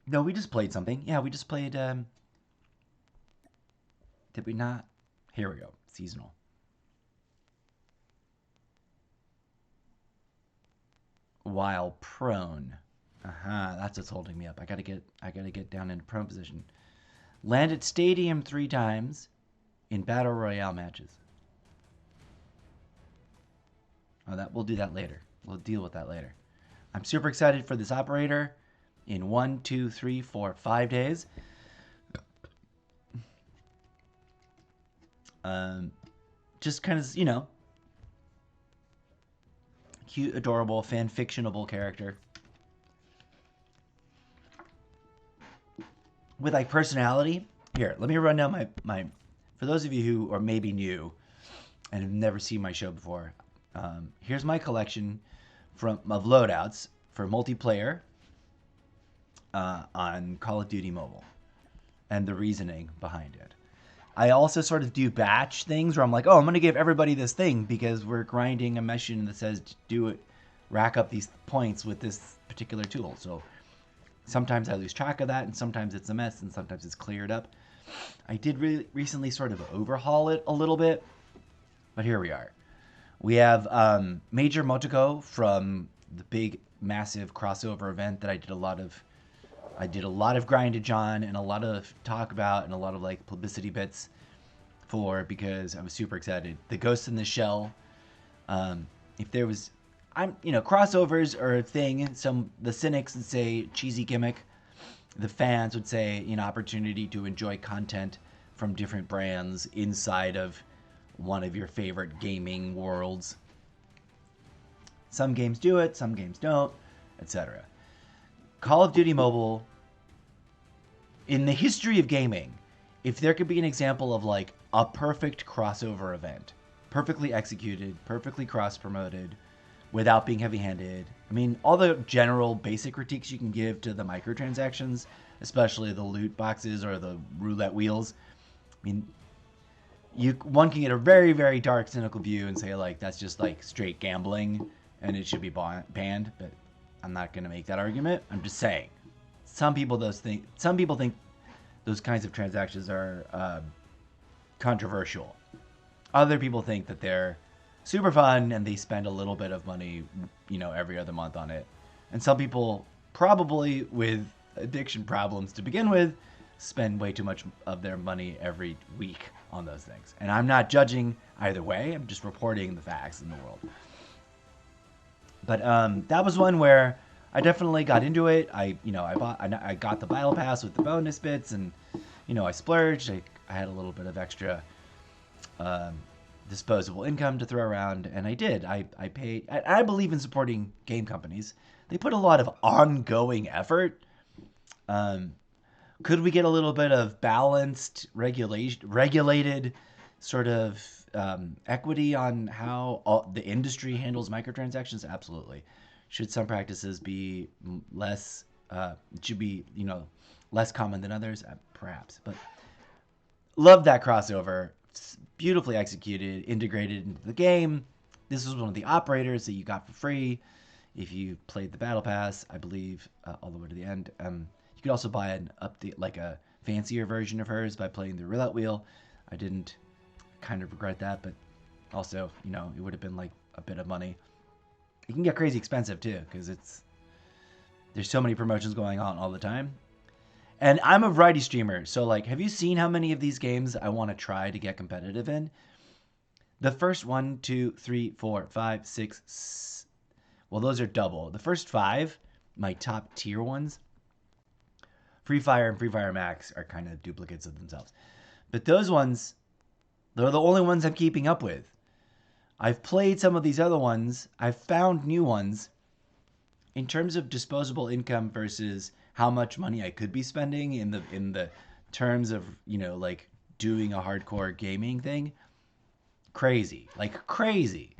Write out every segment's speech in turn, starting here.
No, we just played something. Yeah, we just played. Did we not? Here we go. Seasonal. While prone. That's what's holding me up. I gotta get down into prone position. Land at stadium 3 times in battle royale matches. Oh, that we'll do that later. We'll deal with that later. I'm super excited for this operator. In 1, 2, 3, 4, 5 days. Um, just kind of cute, adorable, fan fictionable character with like personality. Here, let me run down my. For those of you who are maybe new and have never seen my show before, here's my collection of loadouts for multiplayer on Call of Duty Mobile and the reasoning behind it. I also sort of do batch things where I'm like, oh, I'm going to give everybody this thing because we're grinding a mission that says do it, rack up these points with this particular tool. So sometimes I lose track of that, and sometimes it's a mess, and sometimes it's cleared up. I did recently sort of overhaul it a little bit, but here we are. We have Major Motoko from the big, massive crossover event that I did a lot of grindage on and a lot of talk about and a lot of like publicity bits for because I was super excited. The Ghost in the Shell. If there was, crossovers are a thing. The cynics would say cheesy gimmick. The fans would say opportunity to enjoy content from different brands inside of one of your favorite gaming worlds. Some games do it, some games don't, etc. Call of Duty Mobile, in the history of gaming, if there could be an example of like a perfect crossover event, perfectly executed, perfectly cross-promoted, without being heavy-handed. I mean, all the general basic critiques you can give to the microtransactions, especially the loot boxes or the roulette wheels. I mean, one can get a very, very dark, cynical view and say like that's just like straight gambling and it should be banned, but I'm not going to make that argument. I'm just saying. Some people think those kinds of transactions are controversial. Other people think that they're super fun and they spend a little bit of money, every other month on it. And some people, probably with addiction problems to begin with, spend way too much of their money every week on those things. And I'm not judging either way. I'm just reporting the facts in the world. But that was one where I definitely got into it. I got the battle pass with the bonus bits, and I splurged. I had a little bit of extra disposable income to throw around, and I did. I paid. I believe in supporting game companies. They put a lot of ongoing effort. Could we get a little bit of balanced regulated sort of equity on how the industry handles microtransactions? Absolutely. Should some practices be less? Should be less common than others? Perhaps. But love that crossover. It's beautifully executed, integrated into the game. This was one of the operators that you got for free if you played the battle pass, I believe, all the way to the end. You could also buy an update, like a fancier version of hers, by playing the roulette wheel. I didn't. Kind of regret that, but also, it would have been like a bit of money. It can get crazy expensive too, because there's so many promotions going on all the time. And I'm a variety streamer, so like, have you seen how many of these games I want to try to get competitive in? The first 1, 2, 3, 4, 5, 6. Well, those are double. The first 5, my top tier ones, Free Fire and Free Fire Max, are kind of duplicates of themselves. But those ones, they're the only ones I'm keeping up with. I've played some of these other ones. I've found new ones. In terms of disposable income versus how much money I could be spending in the terms of, like doing a hardcore gaming thing, crazy. Like crazy.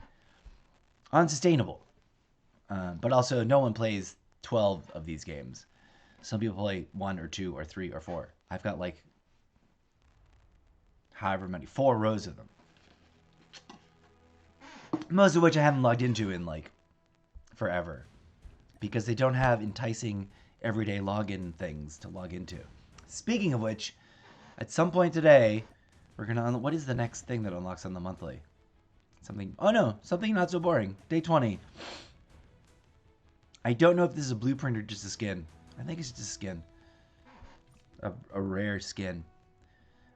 Unsustainable. But also, no one plays 12 of these games. Some people play 1 or 2 or 3 or 4. I've got like however many, 4 rows of them. Most of which I haven't logged into in like forever, because they don't have enticing everyday login things to log into. Speaking of which, at some point today, we're gonna. What is the next thing that unlocks on the monthly? Something. Oh no, something not so boring. Day 20. I don't know if this is a blueprint or just a skin. I think it's just a skin. A rare skin.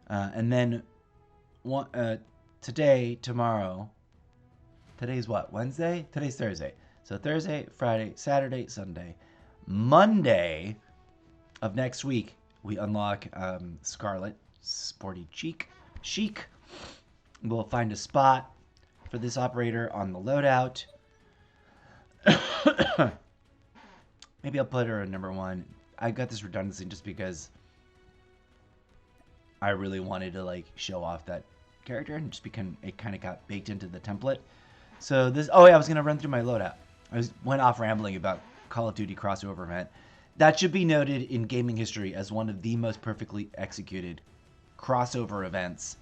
And then today, tomorrow. Today's what? Wednesday? Today's Thursday. So Thursday, Friday, Saturday, Sunday. Monday of next week, we unlock Scarlet, Sporty Chic. We'll find a spot for this operator on the loadout. Maybe I'll put her at number 1. I got this redundancy just because I really wanted to like show off that character, and just because it kind of got baked into the template. So this, oh yeah, I was gonna run through my loadout. Went off rambling about Call of Duty crossover event. That should be noted in gaming history as one of the most perfectly executed crossover events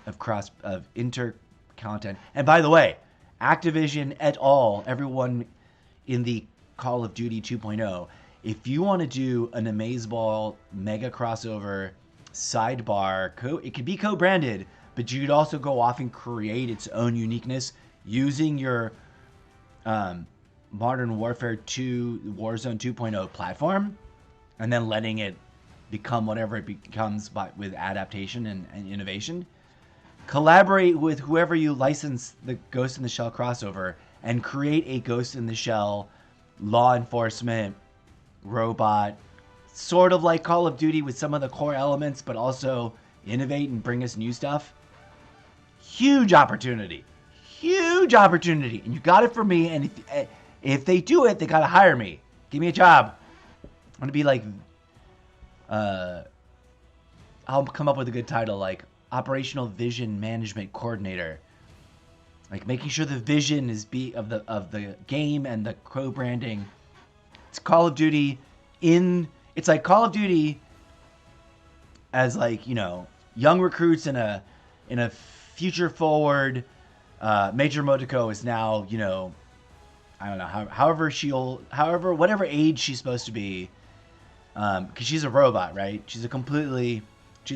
of inter content. And by the way, Activision et al., everyone in the Call of Duty 2.0, if you want to do an Amazeball mega crossover sidebar, it could be co-branded, but you could also go off and create its own uniqueness using your Modern Warfare 2 Warzone 2.0 platform, and then letting it become whatever it becomes with adaptation and innovation. Collaborate with whoever you license the Ghost in the Shell crossover and create a Ghost in the Shell law enforcement robot, sort of like Call of Duty with some of the core elements, but also innovate and bring us new stuff. Huge opportunity. And you got it from me. And if they do it, they got to hire me. Give me a job. I'm going to be like, I'll come up with a good title, like Operational Vision Management Coordinator. Like making sure the vision is of the game and the co-branding. It's Call of Duty it's like Call of Duty as like, young recruits in a future forward. Major Motoko is now, I don't know, whatever age she's supposed to be, because she's a robot, right? She's a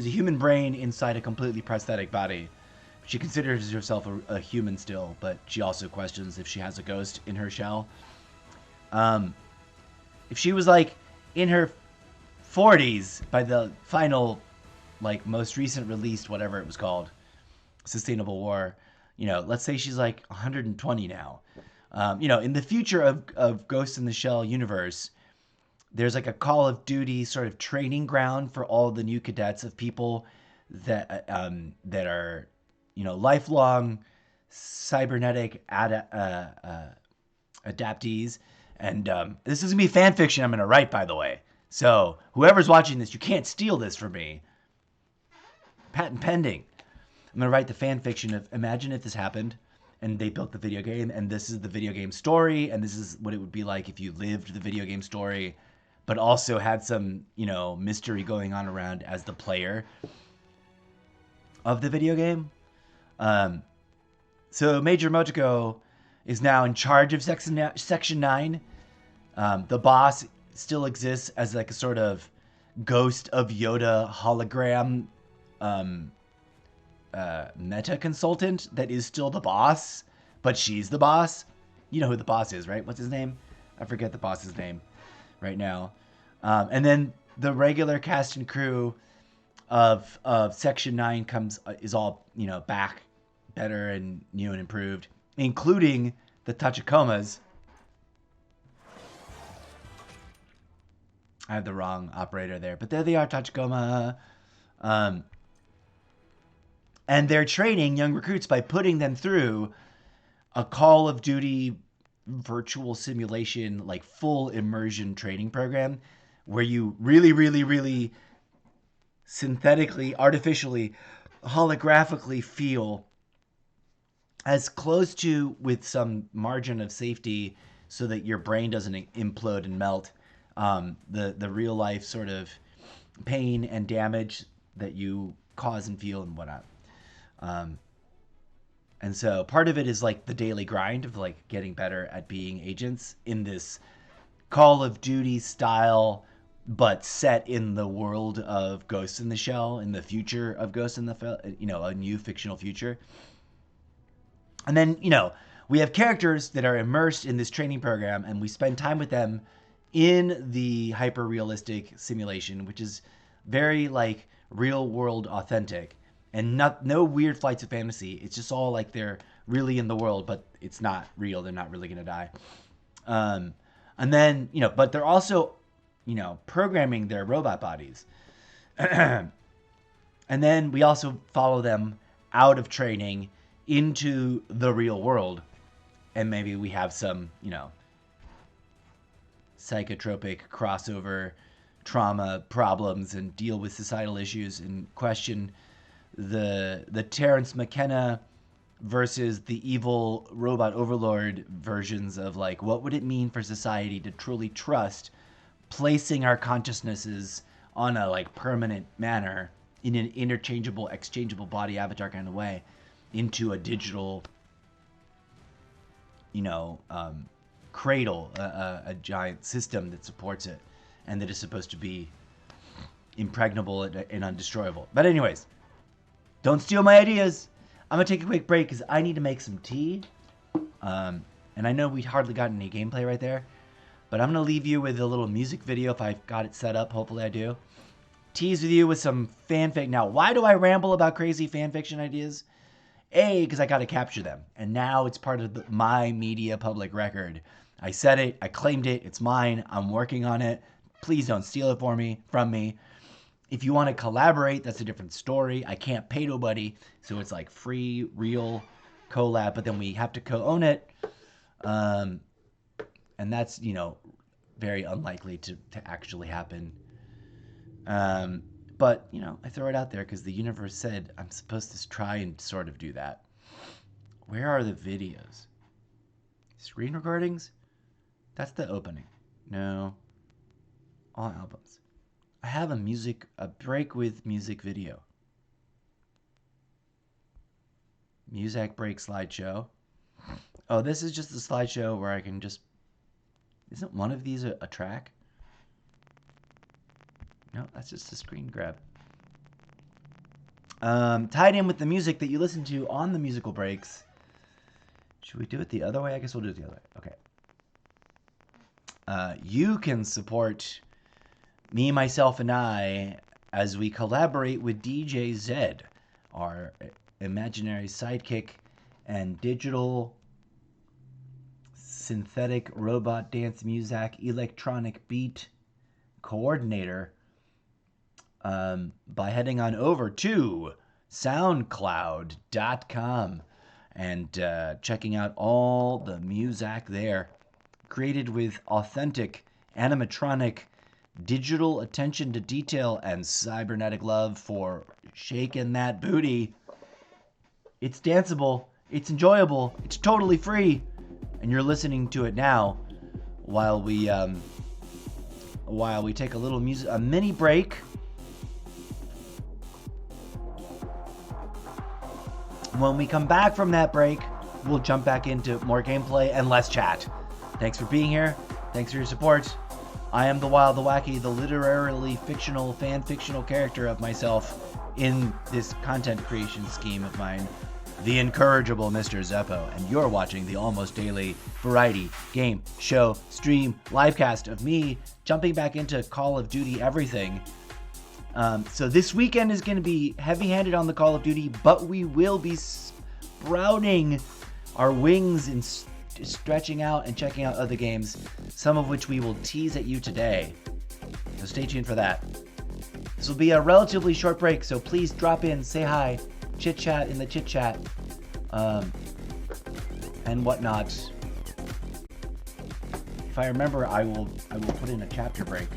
human brain inside a completely prosthetic body. She considers herself a human still, but she also questions if she has a ghost in her shell. If she was like in her 40s by the final, like most recent released, whatever it was called, Sustainable War, let's say she's like 120 now. In the future of Ghost in the Shell universe, there's like a Call of Duty sort of training ground for all the new cadets of people that are, lifelong cybernetic adaptees. And this is gonna be fan fiction I'm gonna write, by the way. So whoever's watching this, you can't steal this from me. Patent pending. I'm gonna write the fan fiction of, imagine if this happened and they built the video game, and this is the video game story, and this is what it would be like if you lived the video game story, but also had some, mystery going on around as the player of the video game. So Major Motoko is now in charge of Section 9. The boss still exists as like a sort of ghost of Yoda hologram meta consultant that is still the boss, but she's the boss. You know who the boss is, right? What's his name? I forget the boss's name right now. And then the regular cast and crew of Section 9 is all, back, better and new and improved, including the Tachikomas. I have the wrong operator there, but there they are, Tachikoma. And they're training young recruits by putting them through a Call of Duty virtual simulation, like full immersion training program, where you really, really, really synthetically, artificially, holographically feel as close to, with some margin of safety so that your brain doesn't implode and melt, the real life sort of pain and damage that you cause and feel and whatnot. And so part of it is like the daily grind of like getting better at being agents in this Call of Duty style, but set in the world of Ghost in the Shell, in the future of Ghost in the, a new fictional future. And then, we have characters that are immersed in this training program, and we spend time with them in the hyper-realistic simulation, which is very, like, real-world authentic. And no weird flights of fantasy. It's just all, like, they're really in the world, but it's not real. They're not really going to die. And then, but they're also, programming their robot bodies. And then we also follow them out of training into the real world. And maybe we have some, psychotropic crossover trauma problems and deal with societal issues and question the Terrence McKenna versus the evil robot overlord versions of, like, what would it mean for society to truly trust placing our consciousnesses on a, like, permanent manner in an interchangeable, exchangeable body avatar kind of way into a digital, cradle, a giant system that supports it and that is supposed to be impregnable and undestroyable. But anyways, don't steal my ideas. I'm going to take a quick break because I need to make some tea. And I know we hardly got any gameplay right there. But I'm going to leave you with a little music video if I've got it set up. Hopefully I do. Tease with you with some fanfic. Now, why do I ramble about crazy fanfiction ideas? A, because I got to capture them. And now it's part of my media public record. I said it. I claimed it. It's mine. I'm working on it. Please don't steal it from me. If you want to collaborate, that's a different story. I can't pay nobody, so it's like free, real collab, but then we have to co-own it. And that's, very unlikely to actually happen. But, I throw it out there because the universe said I'm supposed to try and sort of do that. Where are the videos? Screen recordings? That's the opening. No. All albums. I have a break with music video. Music break slideshow. Oh, this is just the slideshow where I can just... Isn't one of these a track? No, that's just a screen grab. Tied in with the music that you listen to on the musical breaks. Should we do it the other way? I guess we'll do it the other way. Okay. You can support... me, myself, and I, as we collaborate with DjZed, our imaginary sidekick and digital synthetic robot dance music electronic beat coordinator, by heading on over to soundcloud.com and checking out all the music there, created with authentic animatronic digital attention to detail and cybernetic love for shaking that booty. It's danceable, it's enjoyable, it's totally free, and you're listening to it now while we take a mini break. When we come back from that break, we'll jump back into more gameplay and less chat. Thanks for being here. Thanks for your support. I am the wild, the wacky, the literarily fictional, fan-fictional character of myself in this content creation scheme of mine, the incorrigible MrZeppo, and you're watching the almost daily variety game show stream livecast of me jumping back into Call of Duty everything. So this weekend is going to be heavy-handed on the Call of Duty, but we will be sprouting our wings and stretching out and checking out other games, some of which we will tease at you today. So stay tuned for that. This will be a relatively short break, so please drop in, say hi, chit-chat in the chit-chat, and whatnot. If I remember, I will put in a chapter break.